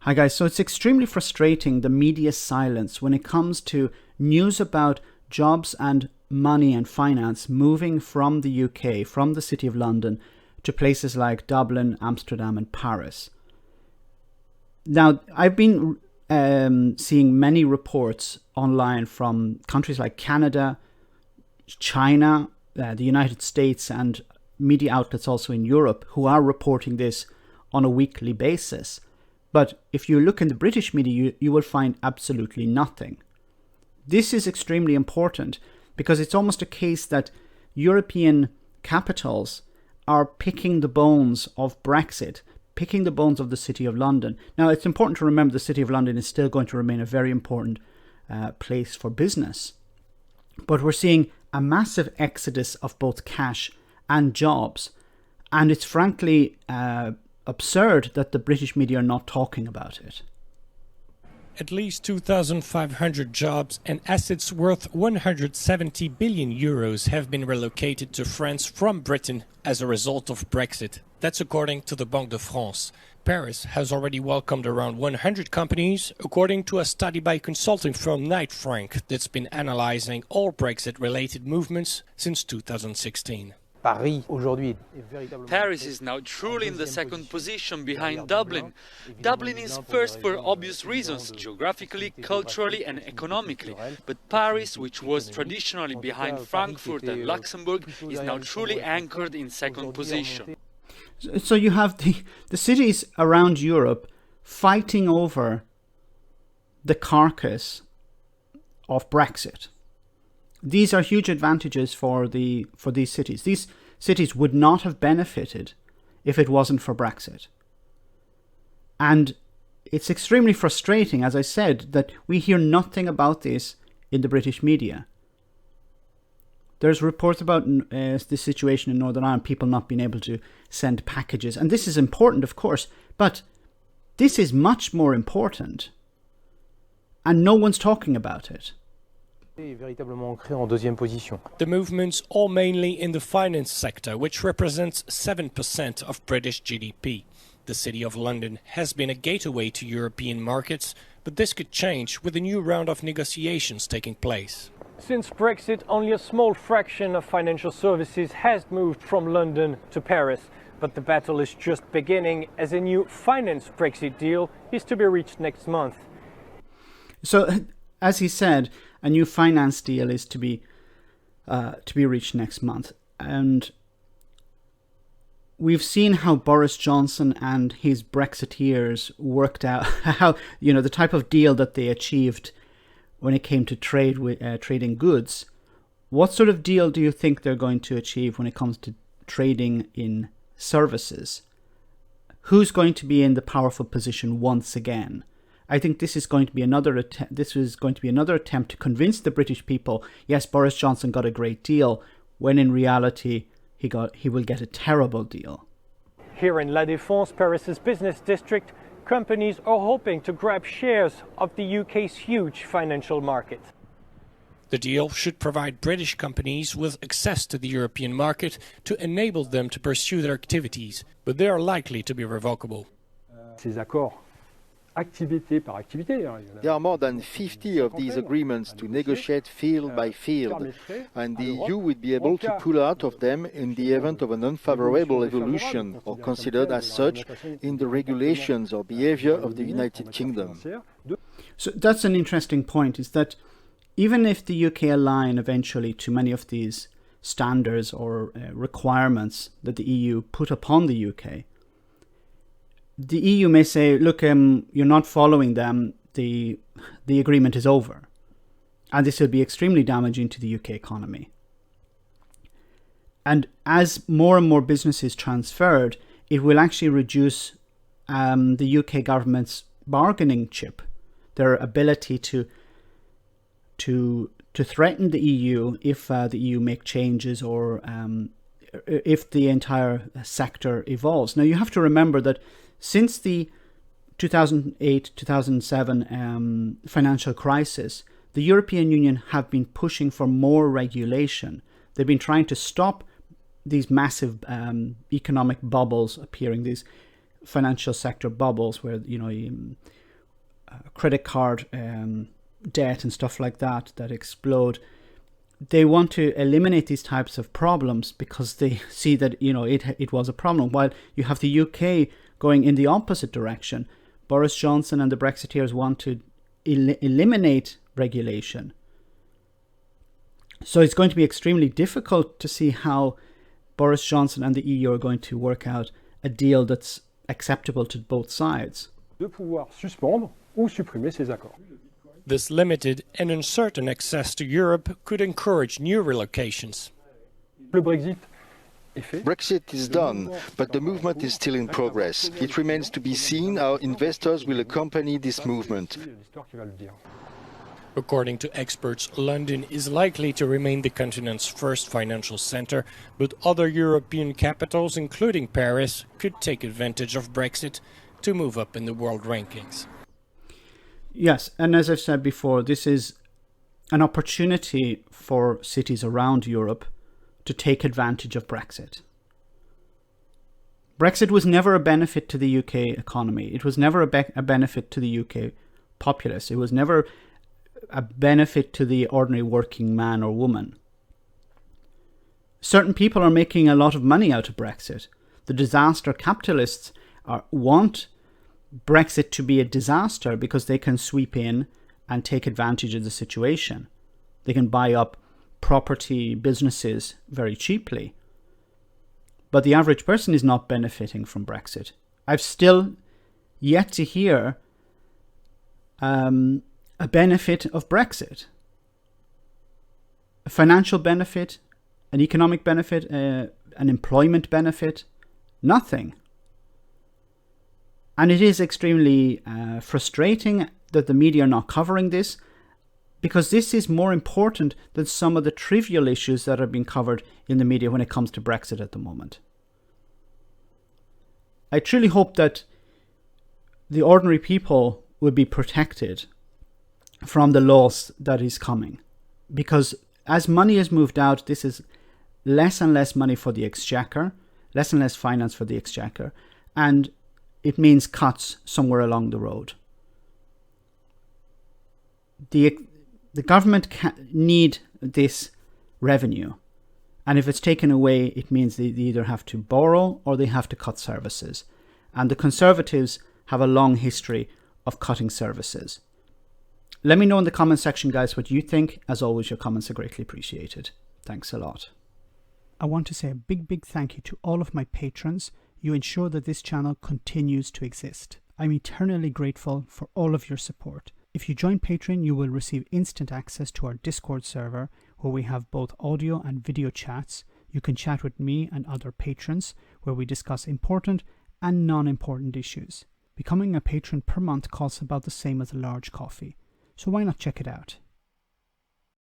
Hi guys, so it's extremely frustrating, the media silence when it comes to news about jobs and money and finance moving from the UK, from the City of London, to places like Dublin, Amsterdam and Paris. Now, I've been seeing many reports online from countries like Canada, China, the United States and media outlets also in Europe who are reporting this on a weekly basis. But if you look in the British media, you will find absolutely nothing. This is extremely important because it's almost a case that European capitals are picking the bones of Brexit, picking the bones of the City of London. Now, it's important to remember the City of London is still going to remain a very important place for business. But we're seeing a massive exodus of both cash and jobs. And it's frankly absurd that the British media are not talking about it. At least 2,500 jobs and assets worth 170 billion euros have been relocated to France from Britain as a result of Brexit. That's according to the Banque de France. Paris has already welcomed around 100 companies, according to a study by consulting firm Knight Frank that's been analyzing all Brexit-related movements since 2016. Paris is now truly in the second position behind Dublin. Dublin is first for obvious reasons, geographically, culturally and economically. But Paris, which was traditionally behind Frankfurt and Luxembourg, is now truly anchored in second position. So you have the cities around Europe fighting over the carcass of Brexit. These are huge advantages for these cities. These cities would not have benefited if it wasn't for Brexit. And it's extremely frustrating, as I said, that we hear nothing about this in the British media. There's reports about the situation in Northern Ireland, people not being able to send packages. And this is important, of course, but this is much more important. And no one's talking about it. The movements are mainly in the finance sector, which represents 7% of British GDP. The City of London has been a gateway to European markets, but this could change with a new round of negotiations taking place. Since Brexit, only a small fraction of financial services has moved from London to Paris. But the battle is just beginning as a new finance Brexit deal is to be reached next month. So, as he said, a new finance deal is to be reached next month. And we've seen how Boris Johnson and his Brexiteers worked out, how, the type of deal that they achieved when it came to trading goods. What sort of deal do you think they're going to achieve when it comes to trading in services? Who's going to be in the powerful position once again? I think this is going to be another attempt. This is going to be another attempt to convince the British people, yes, Boris Johnson got a great deal, when in reality he will get a terrible deal. Here in La Défense, Paris's business district, companies are hoping to grab shares of the UK's huge financial market. The deal should provide British companies with access to the European market to enable them to pursue their activities, but they are likely to be revocable. There are more than 50 of these agreements to negotiate field by field, and the EU would be able to pull out of them in the event of an unfavorable evolution or considered as such in the regulations or behavior of the United Kingdom. So that's an interesting point, is that even if the UK align eventually to many of these standards or requirements that the EU put upon the UK, the EU may say, look, you're not following them, the agreement is over. And this will be extremely damaging to the UK economy. And as more and more business is transferred, it will actually reduce the UK government's bargaining chip, their ability to threaten the EU if the EU make changes or if the entire sector evolves. Now, you have to remember that since the 2008-2007 financial crisis, the European Union have been pushing for more regulation. They've been trying to stop these massive economic bubbles appearing, these financial sector bubbles where, credit card debt and stuff like that explode. They want to eliminate these types of problems because they see that, it was a problem. While you have the UK going in the opposite direction. Boris Johnson and the Brexiteers want to eliminate regulation. So it's going to be extremely difficult to see how Boris Johnson and the EU are going to work out a deal that's acceptable to both sides. De pouvoir suspendre ou supprimer ces accords. This limited and uncertain access to Europe could encourage new relocations. Le Brexit Brexit is done, but the movement is still in progress. It remains to be seen how investors will accompany this movement. According to experts, London is likely to remain the continent's first financial center, but other European capitals, including Paris, could take advantage of Brexit to move up in the world rankings. Yes, and as I've said before, this is an opportunity for cities around Europe to take advantage of Brexit. Brexit was never a benefit to the UK economy. It was never a benefit to the UK populace. It was never a benefit to the ordinary working man or woman. Certain people are making a lot of money out of Brexit. The disaster capitalists want Brexit to be a disaster because they can sweep in and take advantage of the situation. They can buy up property, businesses very cheaply. But the average person is not benefiting from Brexit. I've still yet to hear a benefit of Brexit. A financial benefit, an economic benefit, an employment benefit, nothing. And it is extremely frustrating that the media are not covering this, because this is more important than some of the trivial issues that are being covered in the media when it comes to Brexit at the moment. I truly hope that the ordinary people will be protected from the loss that is coming, because as money is moved out, this is less and less money for the exchequer, less and less finance for the exchequer, and it means cuts somewhere along the road. The government need this revenue, and if it's taken away, it means they either have to borrow or they have to cut services. And the Conservatives have a long history of cutting services. Let me know in the comment section, guys, what you think. As always, your comments are greatly appreciated. Thanks a lot. I want to say a big thank you to all of my patrons. You ensure that this channel continues to exist. I'm eternally grateful for all of your support. If you join Patreon, you will receive instant access to our Discord server, where we have both audio and video chats. You can chat with me and other patrons, where we discuss important and non-important issues. Becoming a patron per month costs about the same as a large coffee, so why not check it out?